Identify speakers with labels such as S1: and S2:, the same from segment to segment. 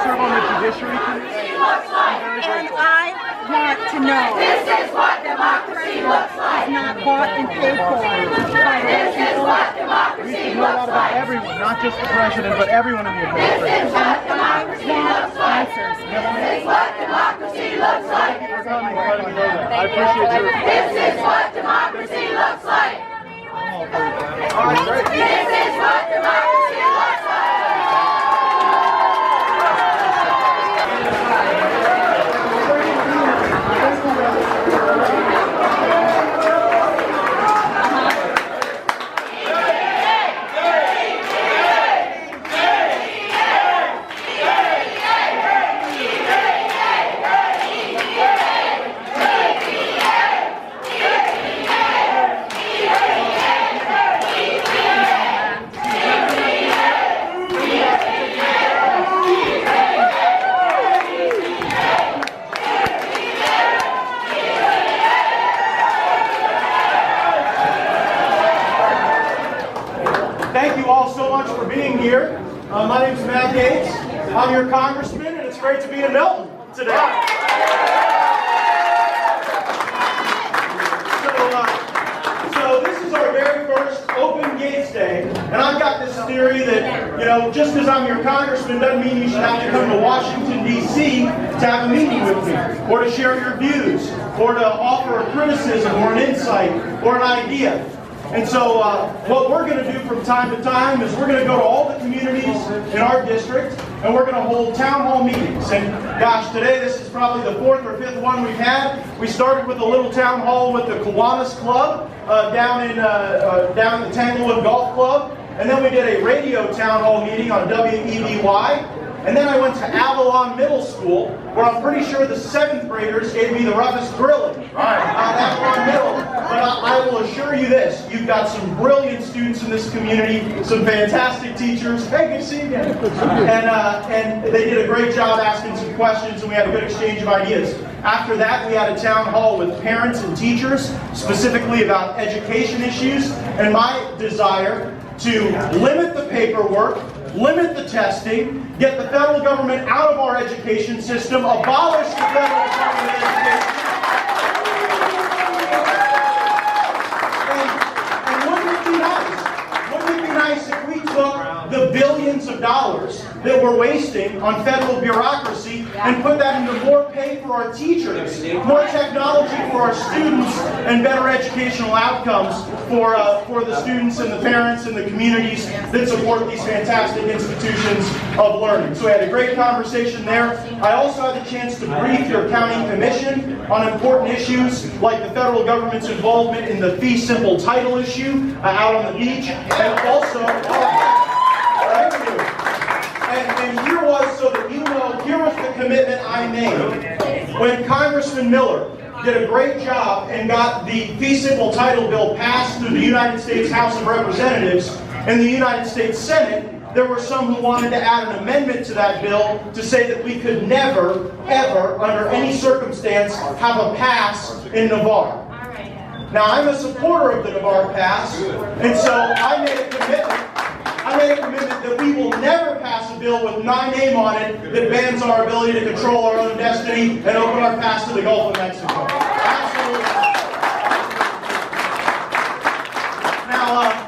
S1: serve on the Judiciary Committee.
S2: And I want to know.
S3: This is what democracy looks like.
S2: Not bought and paid for by
S3: This is what
S1: We
S3: democracy
S1: should know that
S3: looks
S1: about
S3: like.
S1: everyone, not just the president, but everyone in the
S3: This
S1: administration.
S3: is what democracy looks like.
S2: answers.
S3: This is what democracy looks like.
S1: For coming and letting me know that. I appreciate your
S3: This is what democracy looks like.
S1: All right, great.
S3: This is what democracy looks like.
S4: Thank you all so much for being here. My name is Matt Gaetz. I'm your congressman, and it's great to be in Milton today. So this is our very first Open Gates Day, and I've got this theory that, just because I'm your congressman doesn't mean you should have to come to Washington, D.C. to have a meeting with me, or to share your views, or to offer a criticism, or an insight, or an idea. And so what we're going to do from time to time is we're going to go to all the communities in our district, and we're going to hold town hall meetings. And gosh, today this is probably the 4th or 5th one we've had. We started with a little town hall with the Kiwanis Club down in the Tanglewood Golf Club. And then we did a radio town hall meeting on WEBY. And then I went to Avalon Middle School, where I'm pretty sure the 7th graders gave me the roughest grilling on Avalon Middle. But I will assure you this, you've got some brilliant students in this community, some fantastic teachers. Hey, good to see you again. And they did a great job asking some questions, and we had a good exchange of ideas. After that, we had a town hall with parents and teachers, specifically about education issues, and my desire to limit the paperwork, limit the testing, get the federal government out of our education system, abolish the federal government education. And wouldn't it be nice? Wouldn't it be nice if we took the billions of dollars that we're wasting on federal bureaucracy and put that into more pay for our teachers, more technology for our students, and better educational outcomes for the students and the parents and the communities that support these fantastic institutions of learning. So we had a great conversation there. I also had the chance to brief your county commission on important issues like the federal government's involvement in the fee simple title issue out on the beach, and also, thank you. And here was, so that you know, here was the commitment I made. When Congressman Miller did a great job and got the fee simple title bill passed through the United States House of Representatives and the United States Senate, there were some who wanted to add an amendment to that bill to say that we could never, ever, under any circumstance, have a pass in Navarre. Now, I'm a supporter of the Navarre Pass, and so I made a commitment that we will never pass a bill with my name on it that bans our ability to control our own destiny and open our pass to the Gulf of Mexico. Absolutely. Now,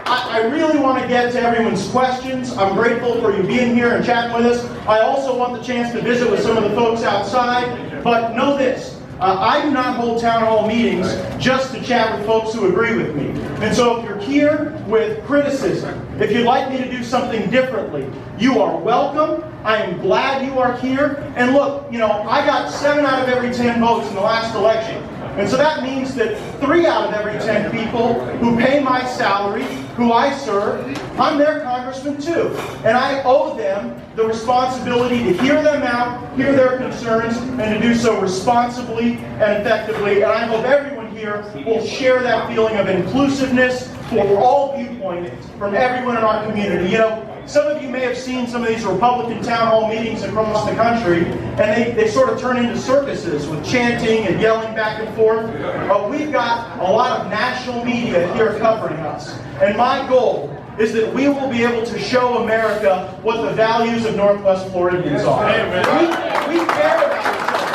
S4: I really want to get to everyone's questions. I'm grateful for you being here and chatting with us. I also want the chance to visit with some of the folks outside, but know this. I do not hold town hall meetings just to chat with folks who agree with me. And so if you're here with criticism, if you'd like me to do something differently, you are welcome. I am glad you are here. And look, I got 7 out of every 10 votes in the last election. And so that means that 3 out of every 10 people who pay my salary, who I serve, I'm their congressman too. And I owe them the responsibility to hear them out, hear their concerns, and to do so responsibly and effectively. And I hope everyone here will share that feeling of inclusiveness for all viewpoints from everyone in our community. Some of you may have seen some of these Republican town hall meetings across the country, and they sort of turn into circuses with chanting and yelling back and forth. But we've got a lot of national media here covering us. And my goal is that we will be able to show America what the values of Northwest Floridians are. We care about each other.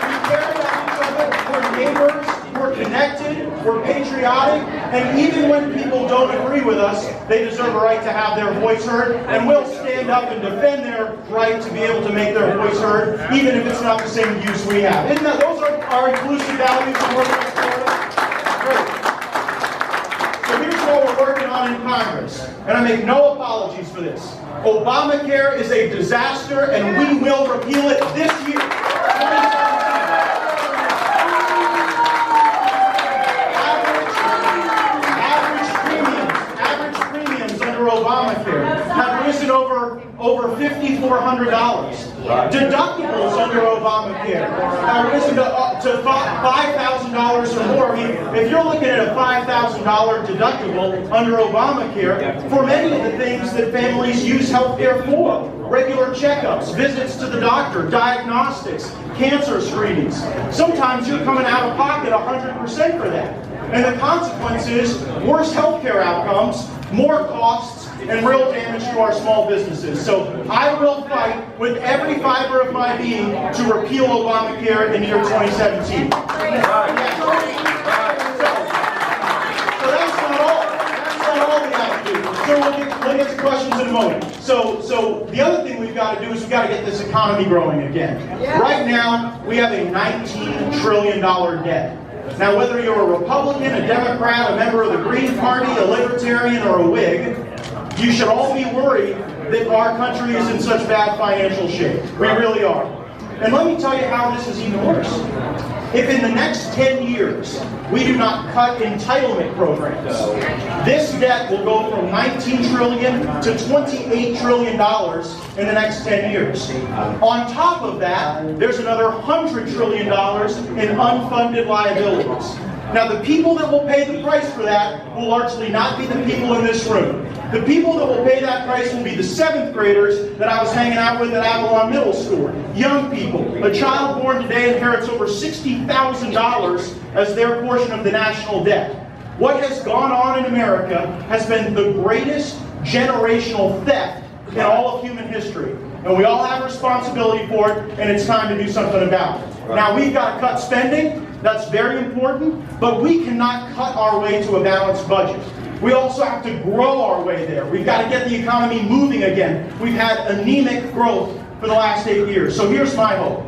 S4: We care about each other. We're neighbors. We're connected. We're patriotic. And even when people don't agree with us, they deserve a right to have their voice heard. And we'll stand up and defend their right to be able to make their voice heard, even if it's not the same views we have. Isn't that, those are our inclusive values in Northwest Florida? Great. So here's what we're working on in Congress. And I make no apologies for this. Obamacare is a disaster, and we will repeal it this year. Average premiums under Obamacare have risen over $5,400. Deductibles under Obamacare have risen to $5,000 or more. I mean, if you're looking at a $5,000 deductible under Obamacare, for many of the things that families use health care for, regular checkups, visits to the doctor, diagnostics, cancer screenings, sometimes you're coming out of pocket 100% for that. And the consequence is worse health care outcomes, more costs, and real damage to our small businesses. So I will fight with every fiber of my being to repeal Obamacare in the year 2017. So that's not all. That's not all we have to do. So we'll get to questions in a moment. So the other thing we've got to do is we've got to get this economy growing again. Right now, we have a $19 trillion debt. Now, whether you're a Republican, a Democrat, a member of the Green Party, a Libertarian, or a Whig, you should all be worried that our country is in such bad financial shape. We really are. And let me tell you how this is even worse. If in the next 10 years we do not cut entitlement programs, this debt will go from $19 trillion to $28 trillion in the next 10 years. On top of that, there's another $100 trillion in unfunded liabilities. Now, the people that will pay the price for that will largely not be the people in this room. The people that will pay that price will be the 7th graders that I was hanging out with at Abolish Middle School. Young people. A child born today inherits over $60,000 as their portion of the national debt. What has gone on in America has been the greatest generational theft in all of human history. And we all have responsibility for it, and it's time to do something about it. Now, we've got to cut spending. That's very important, but we cannot cut our way to a balanced budget. We also have to grow our way there. We've got to get the economy moving again. We've had anemic growth for the last 8 years. So here's my hope.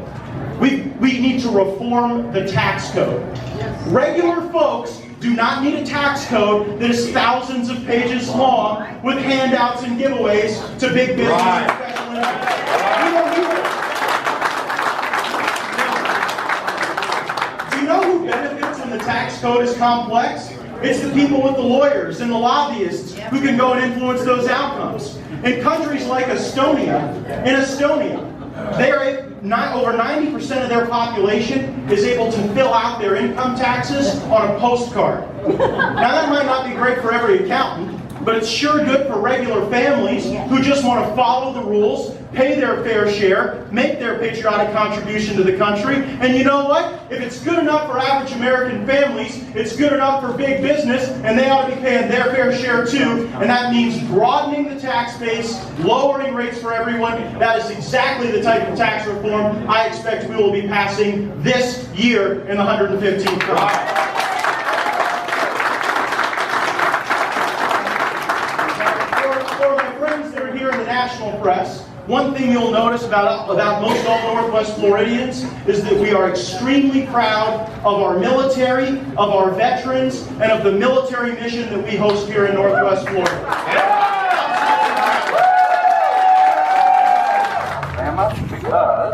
S4: We need to reform the tax code. Regular folks do not need a tax code that is thousands of pages long with handouts and giveaways to big business and special interests. We don't need it. Do you know who benefits when the tax code is complex? It's the people with the lawyers and the lobbyists who can go and influence those outcomes. In countries like Estonia, they are over 90% of their population is able to fill out their income taxes on a postcard. Now, that might not be great for every accountant, but it's sure good for regular families who just want to follow the rules, pay their fair share, make their patriotic contribution to the country. And you know what? If it's good enough for average American families, it's good enough for big business, and they ought to be paying their fair share too. And that means broadening the tax base, lowering rates for everyone. That is exactly the type of tax reform I expect we will be passing this year in the 115th Congress. National press, one thing you'll notice about most all Northwest Floridians is that we are extremely proud of our military, of our veterans, and of the military mission that we host here in Northwest Florida.
S5: Because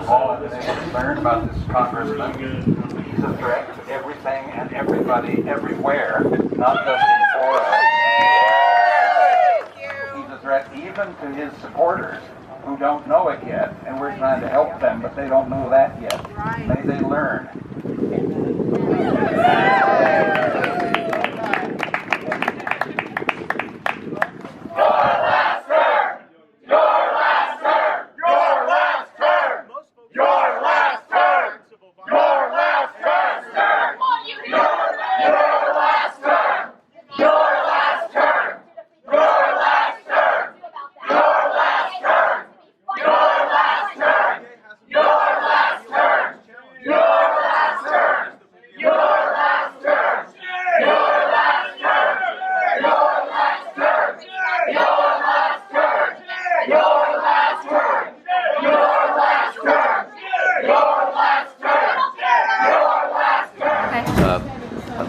S5: all that they learned about this congressman, he's a threat to everything and everybody, everywhere, not just in Florida. He's a threat even to his supporters who don't know it yet, and we're trying to help them, but they don't know that yet. May they learn.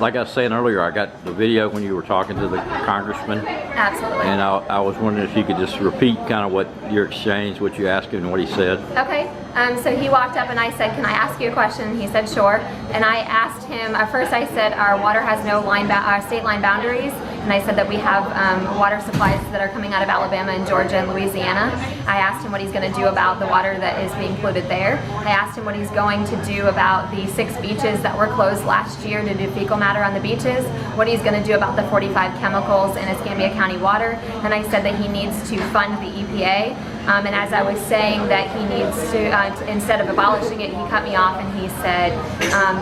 S6: like I was saying earlier, I got the video when you were talking to the congressman,
S7: Absolutely.
S6: and I was wondering if you could just repeat kind of what your exchange, what you asked him, and what he said.
S7: Okay, so he walked up and I said, can I ask you a question? He said, sure. And I asked him, first I said, our water has no state line boundaries. And I said that we have water supplies that are coming out of Alabama and Georgia and Louisiana. I asked him what he's going to do about the water that is being polluted there. I asked him what he's going to do about the 6 beaches that were closed last year due to fecal matter on the beaches, what he's going to do about the 45 chemicals in Escambia County water, and I said that he needs to fund the EPA. And as I was saying that he needs to, instead of abolishing it, he cut me off and he said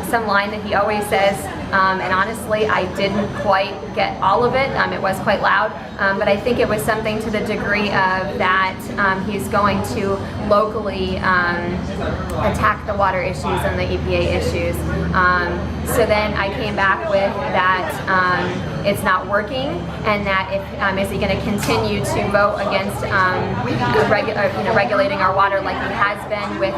S7: some line that he always says, and honestly I didn't quite get all of it, it was quite loud, but I think it was something to the degree of that he's going to locally attack the water issues and the EPA issues. So then I came back with that it's not working, and that if is he going to continue to vote against regulating our water like he has been with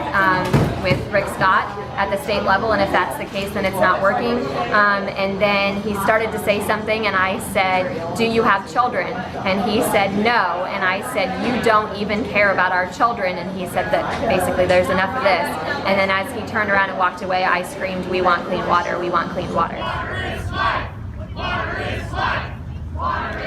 S7: Rick Scott at the state level, and if that's the case, then it's not working. And then he started to say something, and I said, do you have children? And he said no, and I said, you don't even care about our children, and he said that basically there's enough of this. And then as he turned around and walked away, I screamed, we want clean water, we want clean water.
S3: Water is life! Water is life! Water